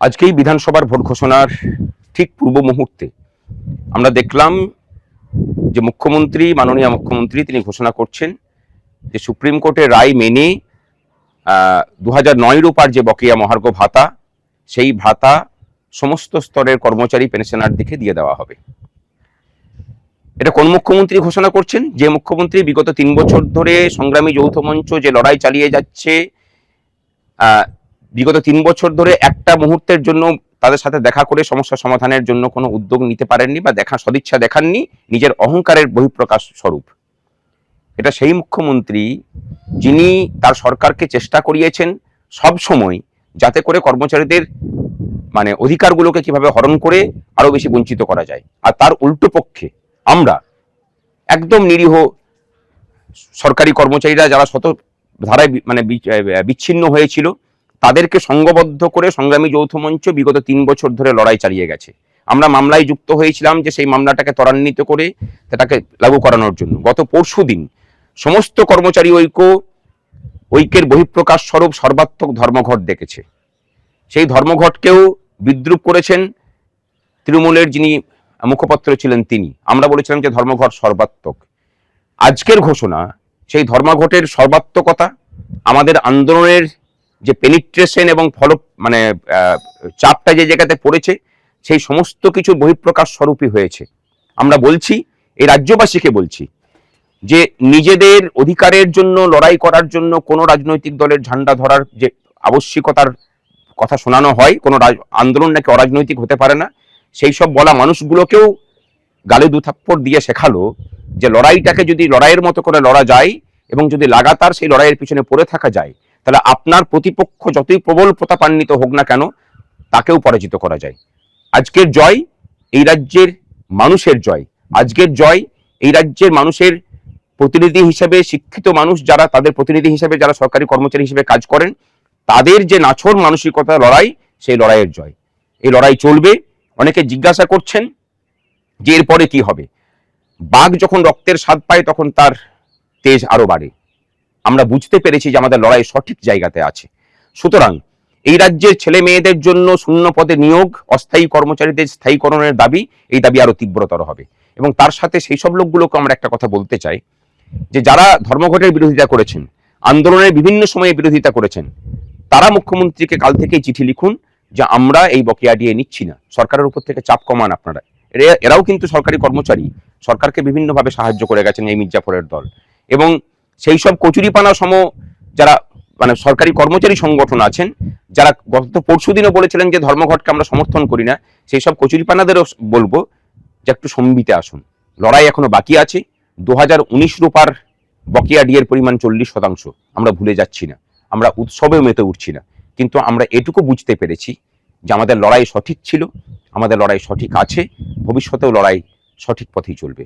আজকেই বিধানসভার ভোট ঘোষণার ঠিক পূর্ব মুহূর্তে আমরা দেখলাম যে মাননীয় মুখ্যমন্ত্রী তিনি ঘোষণা করছেন যে সুপ্রিম কোর্টের রায় মেনে 2009 রূপার যে বকেয়া মহার্ঘ ভাতা, সেই ভাতা সমস্ত স্তরের কর্মচারী পেনশনারদেরকে দিয়ে দেওয়া হবে। এটা কোন মুখ্যমন্ত্রী ঘোষণা করছেন? যে মুখ্যমন্ত্রী বিগত 3 বছর ধরে সংগ্রামী যৌথ মঞ্চ যে লড়াই চালিয়ে যাচ্ছে, বিগত 3 বছর ধরে একটা মুহূর্তের জন্য তাদের সাথে দেখা করে সমস্যা সমাধানের জন্য কোনো উদ্যোগ নিতে পারেননি বা সদিচ্ছা দেখাননি, নিজের অহংকারের বহিঃপ্রকাশ স্বরূপ। এটা সেই মুখ্যমন্ত্রী যিনি তার সরকারকে চেষ্টা করিয়েছেন সব সময় যাতে করে কর্মচারীদের অধিকারগুলোকে কিভাবে হরণ করে আরো বেশি বঞ্চিত করা যায়। আর তার উল্টো পক্ষে আমরা একদম নিরীহ সরকারি কর্মচারীরা যারা শত ধারায় বিচ্ছিন্ন হয়েছিল, তাদেরকে সংঘবদ্ধ করে সংগ্রামী যৌথ মঞ্চ বিগত 3 বছর ধরে লড়াই চালিয়ে গেছে। আমরা মামলায় যুক্ত হয়েছিলাম যে সেই মামলাটাকে ত্বরান্বিত করে সেটাকে লাগু করানোর জন্য। গত পরশুদিন সমস্ত কর্মচারী ঐক্যের বহিঃপ্রকাশ স্বরূপ সর্বাত্মক ধর্মঘট ডেকেছে। সেই ধর্মঘটকেও বিদ্রূপ করেছেন তৃণমূলের যিনি মুখপাত্র ছিলেন তিনি। আমরা বলেছিলাম যে ধর্মঘট সর্বাত্মক। আজকের ঘোষণা সেই ধর্মঘটের সর্বাত্মকতা, আমাদের আন্দোলনের যে পেনিট্রেশন এবং চাপটা যে জায়গাতে পড়েছে, সেই সমস্ত কিছু বহিঃপ্রকাশ স্বরূপই হয়েছে। আমরা বলছি, এই রাজ্যবাসীকে বলছি যে নিজেদের অধিকারের জন্য লড়াই করার জন্য কোনো রাজনৈতিক দলের ঝান্ডা ধরার যে আবশ্যিকতার কথা শোনানো হয়, কোনো আন্দোলন নাকি অরাজনৈতিক হতে পারে না, সেই সব বলা মানুষগুলোকেও গালে 2 থাপ্পড় দিয়ে শেখালো যে লড়াইটাকে যদি লড়াইয়ের মতো করে লড়া যায় এবং যদি লাগাতার সেই লড়াইয়ের পিছনে পড়ে থাকা যায়, তাহলে আপনার প্রতিপক্ষ যতই প্রবল প্রতাপান্বিত হোক না কেন, তাকেও পরাজিত করা যায়। আজকের জয় এই রাজ্যের মানুষের জয়। আজকের জয় এই রাজ্যের মানুষের প্রতিনিধি হিসেবে, শিক্ষিত মানুষ যারা, তাদের প্রতিনিধি হিসেবে যারা সরকারি কর্মচারী হিসেবে কাজ করেন, তাদের যে নাছোড় মানসিকতা লড়াই, সেই লড়াইয়ের জয়। এই লড়াই চলবে। অনেকে জিজ্ঞাসা করছেন যে এরপরে কি হবে। বাঘ যখন রক্তের স্বাদ পায় তখন তার তেজ আরো বাড়ে। আমরা বুঝতে পেরেছি যে আমাদের লড়াই সঠিক জায়গাতে আছে। সুতরাং এই রাজ্যের ছেলে মেয়েদের জন্য শূন্য পদে নিয়োগ, অস্থায়ী কর্মচারীদের স্থায়ীকরণের দাবি, এই দাবি আরো তীব্রতর হবে। এবং তার সাথে সেই সব লোকগুলোকে আমরা একটা কথা বলতে চাই যে যারা ধর্মঘটের বিরোধিতা করেছেন, আন্দোলনের বিভিন্ন সময়ে বিরোধিতা করেছেন, তারা মুখ্যমন্ত্রীকে কাল থেকেই চিঠি লিখুন যে আমরা এই বকেয়া দিয়ে নিচ্ছি না, সরকারের উপর থেকে চাপ কমান আপনারা। এরাও কিন্তু সরকারি কর্মচারী, সরকারকে বিভিন্নভাবে সাহায্য করে গেছেন এই মির্জাফরের দল। এবং সেই সব কচুরিপানা সম যারা সরকারি কর্মচারী সংগঠন আছেন, যারা গত পরশুদিনও বলেছিলেন যে ধর্মঘটকে আমরা সমর্থন করি না, সেই সব কচুরিপানাদেরও বলবো যে একটু সম্বিতে আসুন। লড়াই এখনো বাকি আছে। 2019 রূপার বকেয়া ডিএর পরিমাণ 40%। আমরা ভুলে যাচ্ছি না, আমরা উৎসবেও মেতে উঠছি না, কিন্তু আমরা এটুকু বুঝতে পেরেছি যে আমাদের লড়াই সঠিক ছিল, আমাদের লড়াই সঠিক আছে, ভবিষ্যতেও লড়াই সঠিক পথেই চলবে।